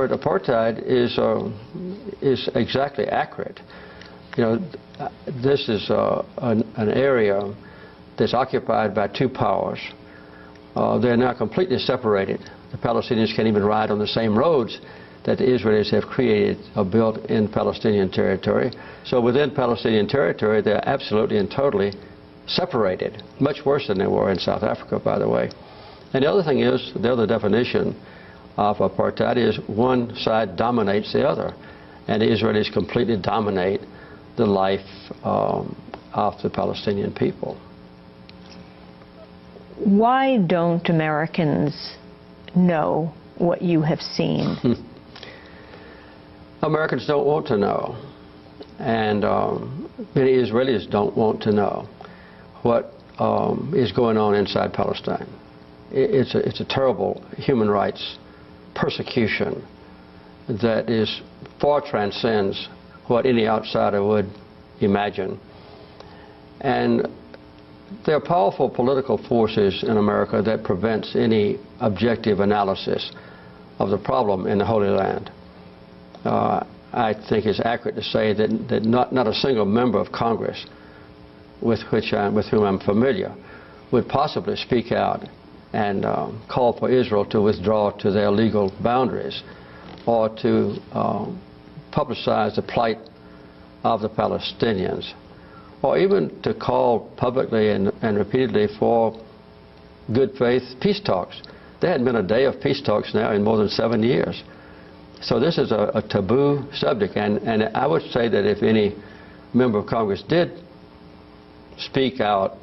word apartheid is exactly accurate. You know, this is an area that's occupied by two powers. They're now completely separated. The Palestinians can't even ride on the same roads that the Israelis have created or built in Palestinian territory. So within Palestinian territory, they're absolutely and totally separated, much worse than they were in South Africa, by the way. And the other thing is, the other definition of apartheid is one side dominates the other, and the Israelis completely dominate the life of the Palestinian people. Why don't Americans know what you have seen? Americans don't want to know, and many Israelis don't want to know what is going on inside Palestine. It's a terrible human rights persecution that far transcends what any outsider would imagine. And there are powerful political forces in America that prevents any objective analysis of the problem in the Holy Land. I think it's accurate to say that not a single member of Congress with whom I'm familiar would possibly speak out and call for Israel to withdraw to their legal boundaries or to publicize the plight of the Palestinians, or even to call publicly and repeatedly for good faith peace talks. There hadn't been a day of peace talks now in more than 7 years. So this is a taboo subject, and I would say that if any member of Congress did speak out,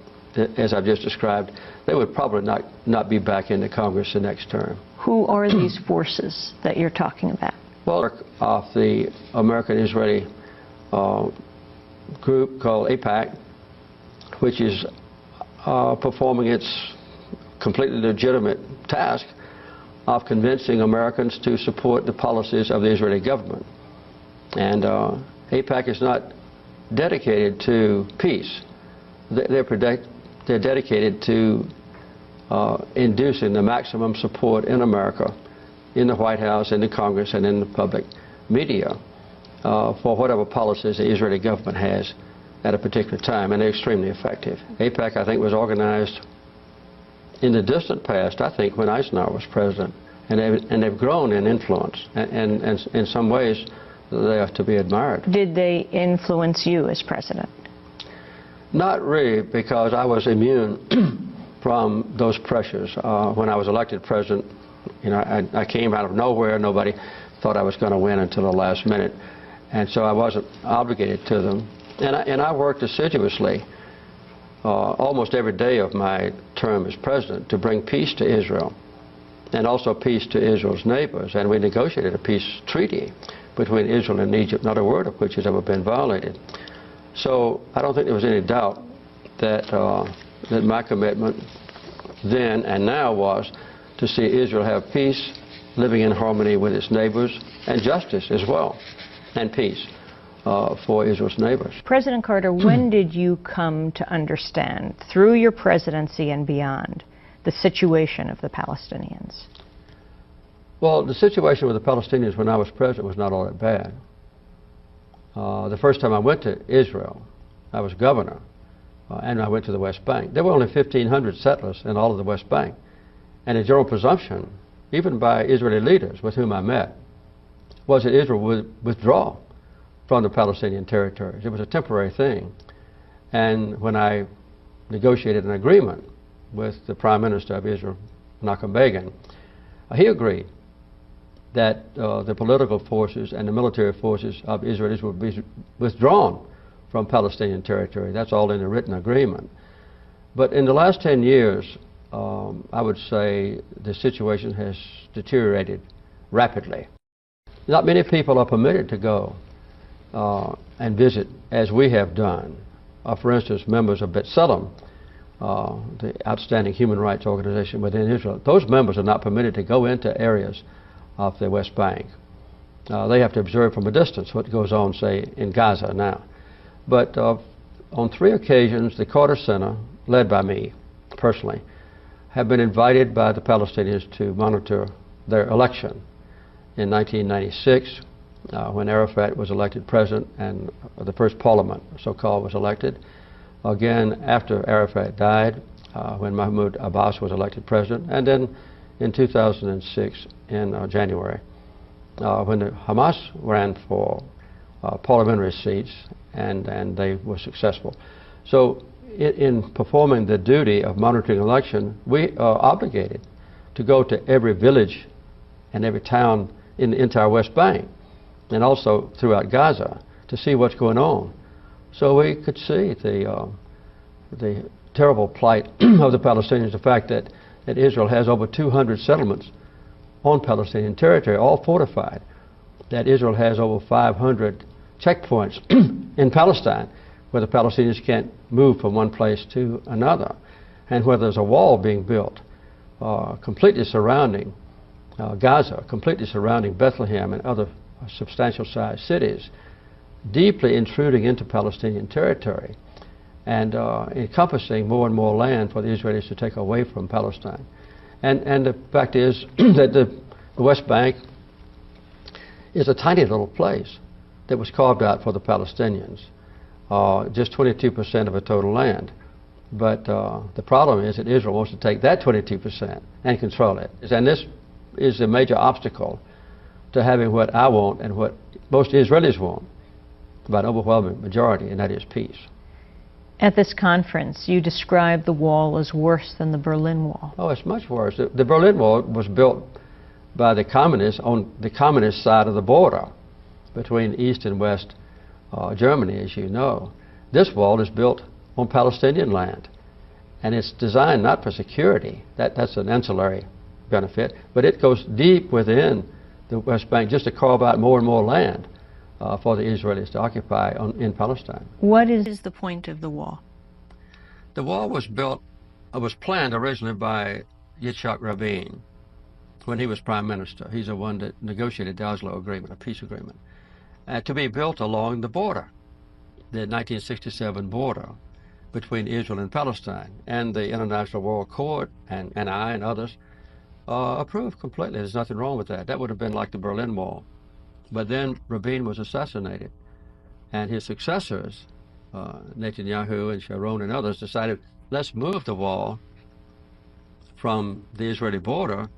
as I've just described, they would probably not be back into Congress the next term. Who are these forces that you're talking about? Well, of the American-Israeli group called AIPAC, which is performing its completely legitimate task of convincing Americans to support the policies of the Israeli government. And AIPAC is not dedicated to peace. They're dedicated to inducing the maximum support in America, in the White House, in the Congress, and in the public media for whatever policies the Israeli government has at a particular time, and they're extremely effective. AIPAC, I think, was organized in the distant past, I think, when Eisenhower was president, and they've grown in influence, and in some ways they are to be admired. Did they influence you as president? Not really, because I was immune from those pressures. When I was elected president, you know, I came out of nowhere. Nobody thought I was going to win until the last minute, and so I wasn't obligated to them. And I worked assiduously almost every day of my term as president to bring peace to Israel, and also peace to Israel's neighbors. And we negotiated a peace treaty between Israel and Egypt, not a word of which has ever been violated. So I don't think there was any doubt that that my commitment then and now was to see Israel have peace, living in harmony with its neighbors, and justice as well, and peace for Israel's neighbors. President Carter, when did you come to understand, through your presidency and beyond, the situation of the Palestinians? Well, the situation with the Palestinians when I was president was not all that bad. The first time I went to Israel, I was governor, and I went to the West Bank. There were only 1,500 settlers in all of the West Bank. And the general presumption, even by Israeli leaders with whom I met, was that Israel would withdraw from the Palestinian territories. It was a temporary thing. And when I negotiated an agreement with the Prime Minister of Israel, Menachem Begin, he agreed that the political forces and the military forces of Israelis would be withdrawn from Palestinian territory. That's all in a written agreement. But in the last 10 years, I would say the situation has deteriorated rapidly. Not many people are permitted to go and visit as we have done. For instance, members of B'Tselem, the outstanding human rights organization within Israel, those members are not permitted to go into areas of the West Bank. They have to observe from a distance what goes on, say, in Gaza now. But on 3 occasions, the Carter Center, led by me personally, have been invited by the Palestinians to monitor their election in 1996, when Arafat was elected president and the first parliament, so-called, was elected. Again, after Arafat died, when Mahmoud Abbas was elected president, and then in 2006 in January, when the Hamas ran for parliamentary seats, and they were successful. So in performing the duty of monitoring election, we are obligated to go to every village and every town in the entire West Bank, and also throughout Gaza, to see what's going on. So we could see the terrible plight of the Palestinians, the fact that Israel has over 200 settlements on Palestinian territory, all fortified, that Israel has over 500 checkpoints in Palestine where the Palestinians can't move from one place to another, and where there's a wall being built completely surrounding Gaza, completely surrounding Bethlehem and other substantial sized cities, deeply intruding into Palestinian territory and encompassing more and more land for the Israelis to take away from Palestine. And the fact is that the West Bank is a tiny little place that was carved out for the Palestinians, just 22% of the total land. But the problem is that Israel wants to take that 22% and control it. And this is a major obstacle to having what I want and what most Israelis want, by an overwhelming majority, and that is peace. At this conference, you described the wall as worse than the Berlin Wall. Oh, it's much worse. The Berlin Wall was built by the communists on the communist side of the border between East and West Germany, as you know. This wall is built on Palestinian land, and it's designed not for security. That's an ancillary benefit, but it goes deep within the West Bank just to carve out more and more land for the Israelis to occupy in Palestine. What is the point of the wall? The wall was planned originally by Yitzhak Rabin when he was prime minister. He's the one that negotiated the Oslo Agreement, a peace agreement, to be built along the border, the 1967 border between Israel and Palestine. And the International War Court and I and others approved completely. There's nothing wrong with that. That would have been like the Berlin Wall. But then Rabin was assassinated, and his successors, Netanyahu and Sharon and others, decided, let's move the wall from the Israeli border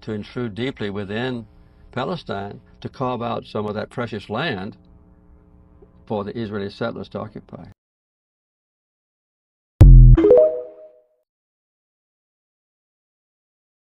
to intrude deeply within Palestine to carve out some of that precious land for the Israeli settlers to occupy.